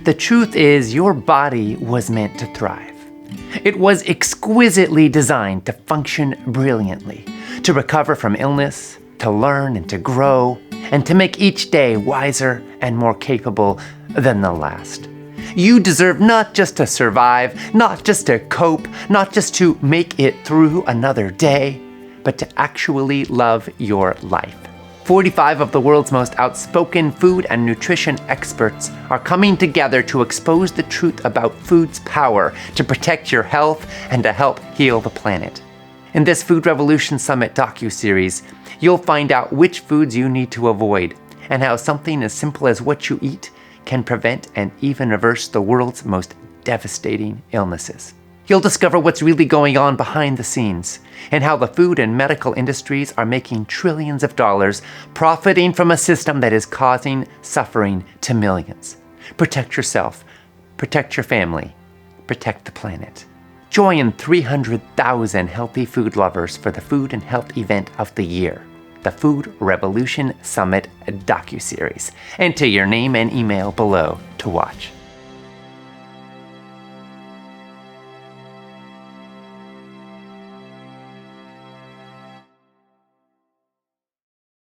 The truth is, your body was meant to thrive. It was exquisitely designed to function brilliantly, to recover from illness, to learn and to grow, and to make each day wiser and more capable than the last. You deserve not just to survive, not just to cope, not just to make it through another day, but to actually love your life. 45 of the world's most outspoken food and nutrition experts are coming together to expose the truth about food's power to protect your health and to help heal the planet. In this Food Revolution Summit Docuseries, you'll find out which foods you need to avoid and how something as simple as what you eat can prevent and even reverse the world's most devastating illnesses. You'll discover what's really going on behind the scenes and how the food and medical industries are making trillions of dollars profiting from a system that is causing suffering to millions. Protect yourself, protect your family, protect the planet. Join 300,000 healthy food lovers for the food and health event of the year, the Food Revolution Summit Docuseries. Enter your name and email below to watch.